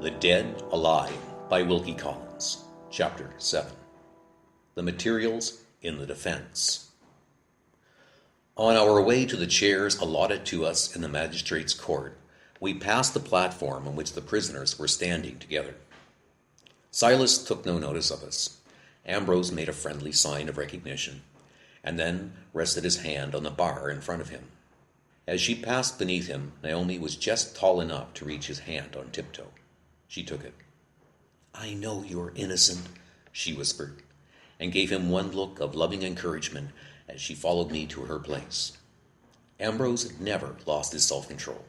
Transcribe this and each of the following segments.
The Dead Alive by Wilkie Collins, Chapter 7. The Materials in the Defense. On our way to the chairs allotted to us in the magistrate's court, we passed the platform on which the prisoners were standing together. Silas took no notice of us. Ambrose made a friendly sign of recognition, and then rested his hand on the bar in front of him. As she passed beneath him, Naomi was just tall enough to reach his hand on tiptoe. She took it. "I know you're innocent," she whispered, and gave him one look of loving encouragement as she followed me to her place. Ambrose never lost his self-control.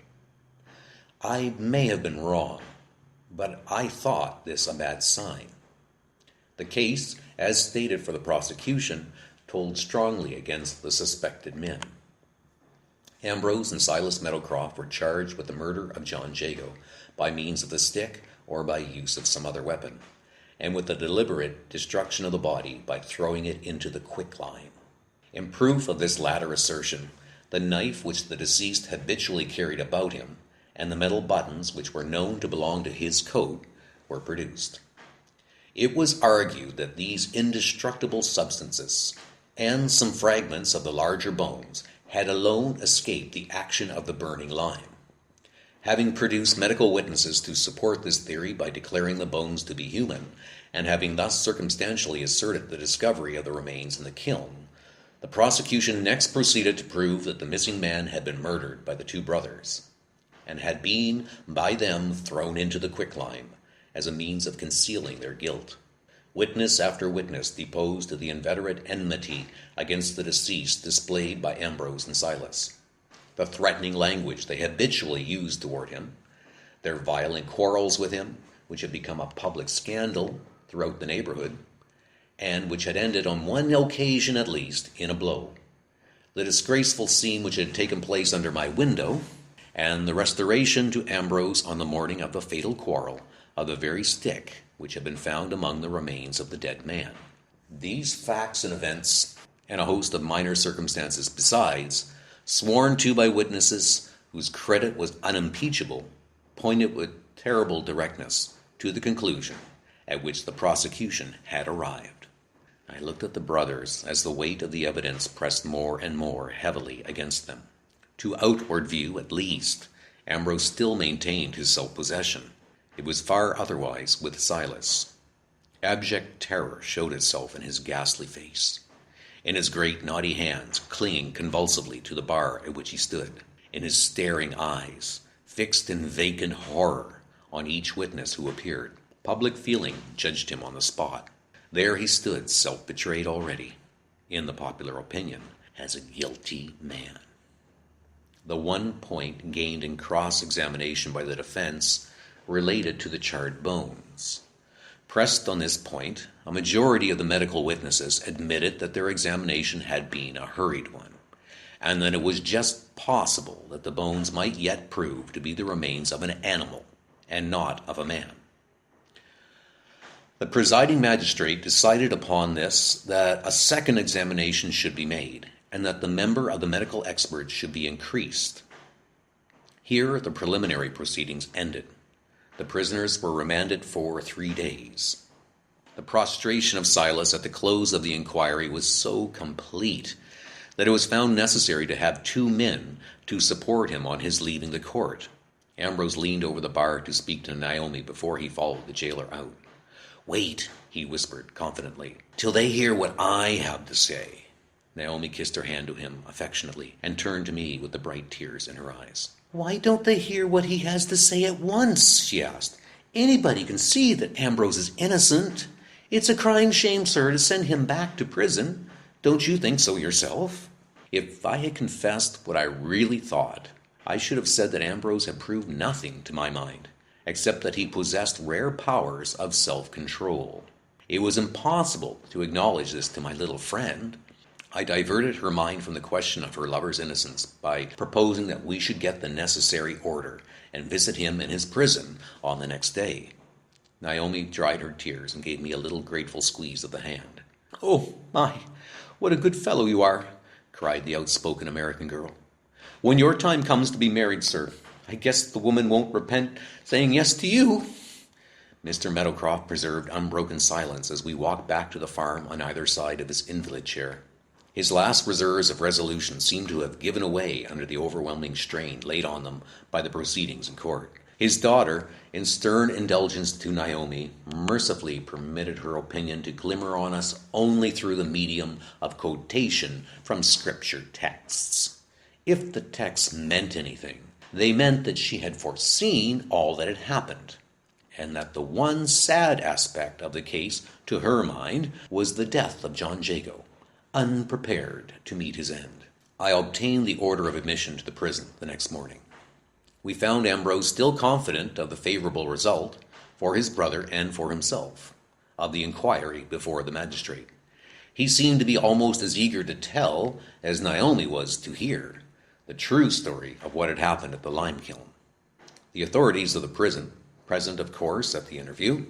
I may have been wrong, but I thought this a bad sign. The case, as stated for the prosecution, told strongly against the suspected men. Ambrose and Silas Meadowcroft were charged with the murder of John Jago by means of the stick or by use of some other weapon, and with the deliberate destruction of the body by throwing it into the quicklime. In proof of this latter assertion, the knife which the deceased habitually carried about him and the metal buttons which were known to belong to his coat were produced. It was argued that these indestructible substances and some fragments of the larger bones had alone escaped the action of the burning lime. Having produced medical witnesses to support this theory by declaring the bones to be human, and having thus circumstantially asserted the discovery of the remains in the kiln, the prosecution next proceeded to prove that the missing man had been murdered by the two brothers, and had been by them thrown into the quicklime as a means of concealing their guilt. Witness after witness deposed to the inveterate enmity against the deceased displayed by Ambrose and Silas, the threatening language they habitually used toward him, their violent quarrels with him, which had become a public scandal throughout the neighborhood, and which had ended on one occasion at least in a blow, the disgraceful scene which had taken place under my window, and the restoration to Ambrose on the morning of the fatal quarrel of the very stick which had been found among the remains of the dead man. These facts and events, and a host of minor circumstances besides, sworn to by witnesses whose credit was unimpeachable, pointed with terrible directness to the conclusion at which the prosecution had arrived. I looked at the brothers as the weight of the evidence pressed more and more heavily against them. To outward view, at least, Ambrose still maintained his self-possession. It was far otherwise with Silas. Abject terror showed itself in his ghastly face, in his great knotty hands clinging convulsively to the bar at which he stood, in his staring eyes, fixed in vacant horror on each witness who appeared. Public feeling judged him on the spot. There he stood, self-betrayed already, in the popular opinion, as a guilty man. The one point gained in cross-examination by the defense related to the charred bones. Pressed on this point, a majority of the medical witnesses admitted that their examination had been a hurried one, and that it was just possible that the bones might yet prove to be the remains of an animal and not of a man. The presiding magistrate decided upon this that a second examination should be made, and that the number of the medical experts should be increased. Here the preliminary proceedings ended. The prisoners were remanded for 3 days. The prostration of Silas at the close of the inquiry was so complete that it was found necessary to have 2 men to support him on his leaving the court. Ambrose leaned over the bar to speak to Naomi before he followed the jailer out. "Wait," he whispered confidently, "till they hear what I have to say." Naomi kissed her hand to him affectionately and turned to me with the bright tears in her eyes. "Why don't they hear what he has to say at once?" she asked. "Anybody can see that Ambrose is innocent. It's a crying shame, sir, to send him back to prison. Don't you think so yourself?" If I had confessed what I really thought, I should have said that Ambrose had proved nothing to my mind, except that he possessed rare powers of self-control. It was impossible to acknowledge this to my little friend. I diverted her mind from the question of her lover's innocence by proposing that we should get the necessary order and visit him in his prison on the next day. Naomi dried her tears and gave me a little grateful squeeze of the hand. "Oh, my, what a good fellow you are!" cried the outspoken American girl. "When your time comes to be married, sir, I guess the woman won't repent saying yes to you." Mr. Meadowcroft preserved unbroken silence as we walked back to the farm on either side of his invalid chair. His last reserves of resolution seemed to have given way under the overwhelming strain laid on them by the proceedings in court. His daughter, in stern indulgence to Naomi, mercifully permitted her opinion to glimmer on us only through the medium of quotation from scripture texts. If the texts meant anything, they meant that she had foreseen all that had happened, and that the one sad aspect of the case, to her mind, was the death of John Jago, unprepared to meet his end. I obtained the order of admission to the prison the next morning. We found Ambrose still confident of the favorable result, for his brother and for himself, of the inquiry before the magistrate. He seemed to be almost as eager to tell as Naomi was to hear the true story of what had happened at the lime kiln. The authorities of the prison, present of course at the interview,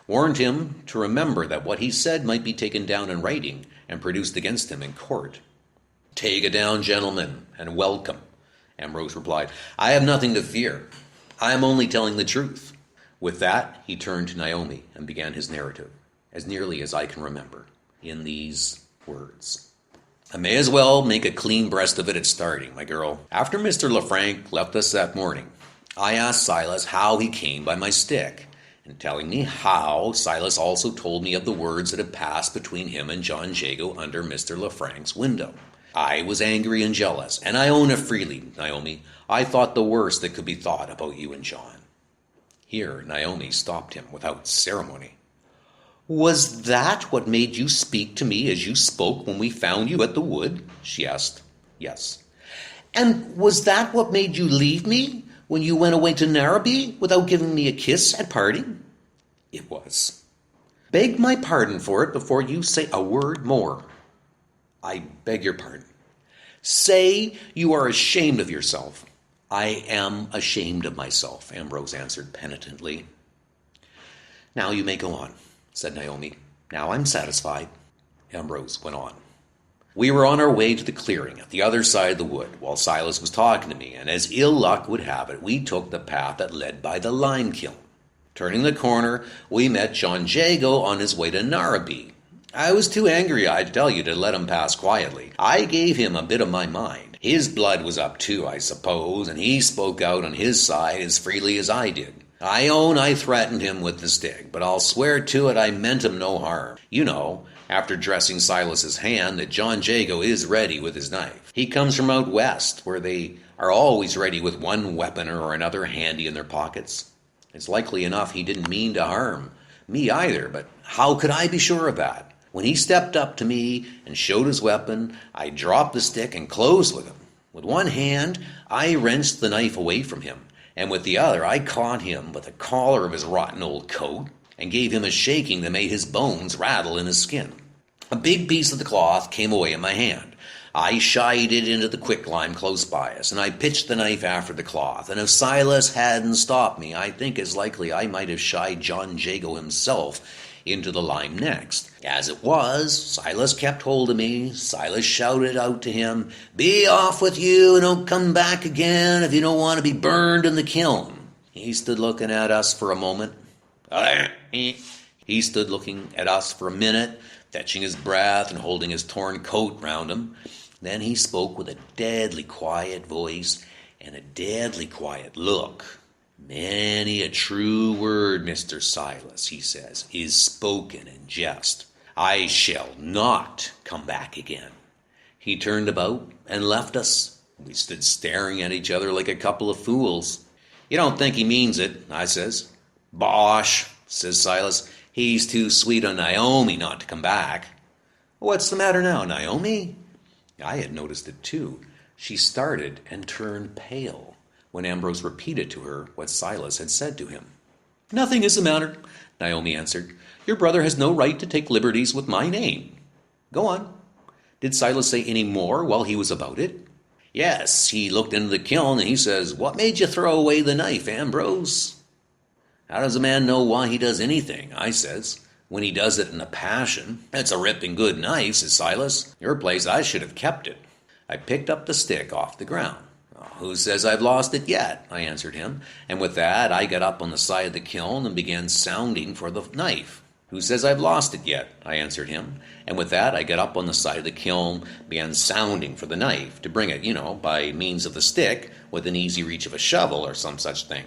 warned him to remember that what he said might be taken down in writing and produced against him in court. "Take it down, gentlemen, and welcome," Ambrose replied. "I have nothing to fear. I am only telling the truth." With that, he turned to Naomi and began his narrative, as nearly as I can remember, in these words. "I may as well make a clean breast of it at starting, my girl. After Mr. Lefranc left us that morning, I asked Silas how he came by my stick, and telling me how, Silas also told me of the words that had passed between him and John Jago under Mr. Lefranc's window. I was angry and jealous, and I own it freely, Naomi. I thought the worst that could be thought about you and John." Here Naomi stopped him without ceremony. "Was that what made you speak to me as you spoke when we found you at the wood?" she asked. "Yes." "And was that what made you leave me when you went away to Narrabee without giving me a kiss at parting?" "It was." "Beg my pardon for it before you say a word more." "I beg your pardon." "Say you are ashamed of yourself." "I am ashamed of myself," Ambrose answered penitently. "Now you may go on," said Naomi. "Now I'm satisfied." Ambrose went on. "We were on our way to the clearing at the other side of the wood while Silas was talking to me, and as ill luck would have it, we took the path that led by the lime kiln. Turning the corner, we met John Jago on his way to Narrabee. I was too angry, I tell you, to let him pass quietly. I gave him a bit of my mind. His blood was up too, I suppose, and he spoke out on his side as freely as I did. I own I threatened him with the stick, but I'll swear to it I meant him no harm. You know, after dressing Silas's hand, that John Jago is ready with his knife. He comes from out west, where they are always ready with one weapon or another handy in their pockets. It's likely enough he didn't mean to harm me either, but how could I be sure of that? When he stepped up to me and showed his weapon, I dropped the stick and closed with him. With one hand, I wrenched the knife away from him, and with the other I caught him with the collar of his rotten old coat and gave him a shaking that made his bones rattle in his skin. A big piece of the cloth came away in my hand. I shied it into the quicklime close by us, and I pitched the knife after the cloth, and if Silas hadn't stopped me, I think it's likely I might have shied John Jago himself into the lime next. As it was, Silas kept hold of me. Silas shouted out to him, 'Be off with you and don't come back again if you don't want to be burned in the kiln.' He stood looking at us for a moment. He stood looking at us for a minute, fetching his breath and holding his torn coat round him. Then he spoke with a deadly quiet voice and a deadly quiet look. 'Many a true word, Mr. Silas,' he says, 'is spoken in jest. I shall not come back again.' He turned about and left us. We stood staring at each other like a couple of fools. 'You don't think he means it?' I says. 'Bosh,' says Silas. 'He's too sweet on Naomi not to come back.' 'What's the matter now, Naomi?' I had noticed it too. She started and turned pale when Ambrose repeated to her what Silas had said to him. 'Nothing is the matter,' Naomi answered. 'Your brother has no right to take liberties with my name. Go on. Did Silas say any more while he was about it?' 'Yes, he looked into the kiln and he says, "What made you throw away the knife, Ambrose?" "How does a man know why he does anything?" I says, "when he does it in a passion." "It's a ripping good knife," says Silas. "Your place, I should have kept it." I picked up the stick off the ground. Who says I've lost it yet? I answered him, and with that I got up on the side of the kiln and began sounding for the knife. Who says I've lost it yet? I answered him, and with that I got up on the side of the kiln, began sounding for the knife, to bring it, by means of the stick, within easy reach of a shovel or some such thing.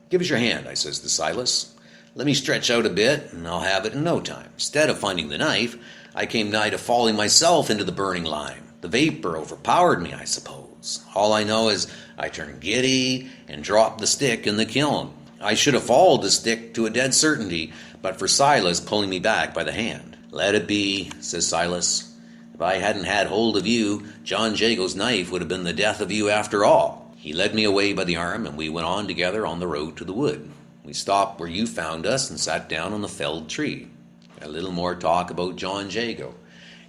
Give us your hand, I says to Silas. Let me stretch out a bit, and I'll have it in no time. Instead of finding the knife, I came nigh to falling myself into the burning lime. The vapor overpowered me, I suppose. All I know is I turned giddy and dropped the stick in the kiln. I should have followed the stick to a dead certainty, but for Silas pulling me back by the hand. Let it be, says Silas. If I hadn't had hold of you, John Jago's knife would have been the death of you after all. He led me away by the arm, and we went on together on the road to the wood. We stopped where you found us and sat down on the felled tree. A little more talk about John Jago.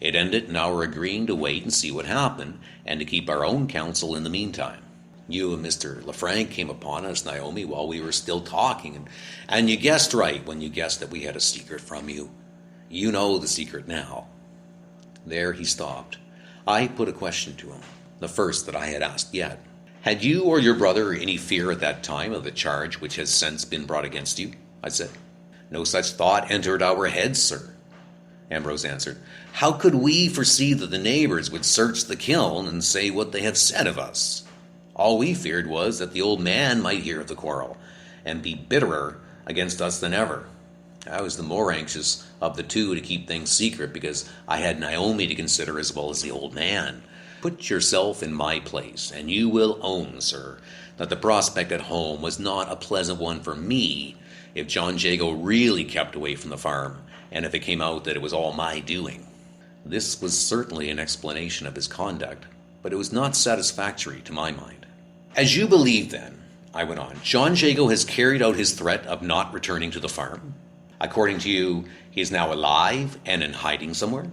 It ended in our agreeing to wait and see what happened, and to keep our own counsel in the meantime. You and Mr. Lefranc came upon us, Naomi, while we were still talking, and you guessed right when you guessed that we had a secret from you. You know the secret now. There he stopped. I put a question to him, the first that I had asked yet. Had you or your brother any fear at that time of the charge which has since been brought against you? I said. No such thought entered our heads, sir. Ambrose answered. How could we foresee that the neighbors would search the kiln and say what they have said of us? All we feared was that the old man might hear of the quarrel, and be bitterer against us than ever. I was the more anxious of the two to keep things secret, because I had Naomi to consider as well as the old man. Put yourself in my place, and you will own, sir, that the prospect at home was not a pleasant one for me if John Jago really kept away from the farm, and if it came out that it was all my doing. This was certainly an explanation of his conduct, but it was not satisfactory to my mind. As you believe, then, I went on, John Jago has carried out his threat of not returning to the farm? According to you, he is now alive and in hiding somewhere?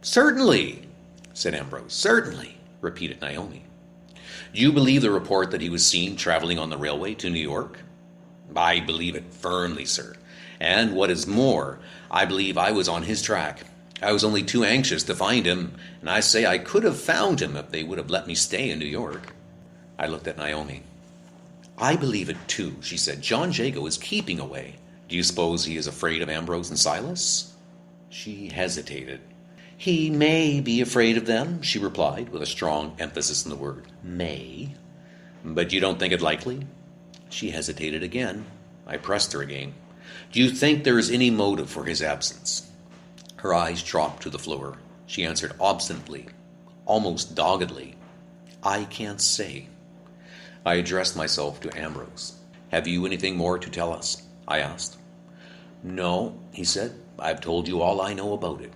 Certainly, said Ambrose. Certainly, repeated Naomi. Do you believe the report that he was seen traveling on the railway to New York? I believe it firmly, sir. And what is more, I believe I was on his track. I was only too anxious to find him, and I say I could have found him if they would have let me stay in New York. I looked at Naomi. I believe it too, she said. John Jago is keeping away. Do you suppose he is afraid of Ambrose and Silas? She hesitated. He may be afraid of them, she replied, with a strong emphasis in the word may. But you don't think it likely? She hesitated again. I pressed her again. Do you think there is any motive for his absence? Her eyes dropped to the floor. She answered obstinately, almost doggedly, I can't say. I addressed myself to Ambrose. Have you anything more to tell us? I asked. No, he said. I've told you all I know about it.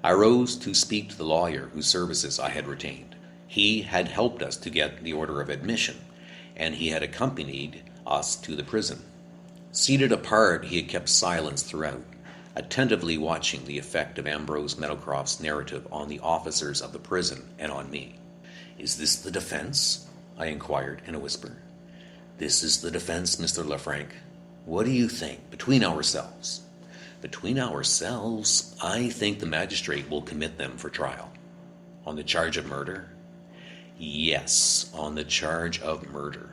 I rose to speak to the lawyer whose services I had retained. He had helped us to get the order of admission, and he had accompanied us to the prison. Seated apart, he had kept silence throughout, attentively watching the effect of Ambrose Meadowcroft's narrative on the officers of the prison and on me. Is this the defense? I inquired in a whisper. This is the defense, Mr. Lefranc. What do you think, between ourselves? Between ourselves, I think the magistrate will commit them for trial. On the charge of murder? Yes, on the charge of murder.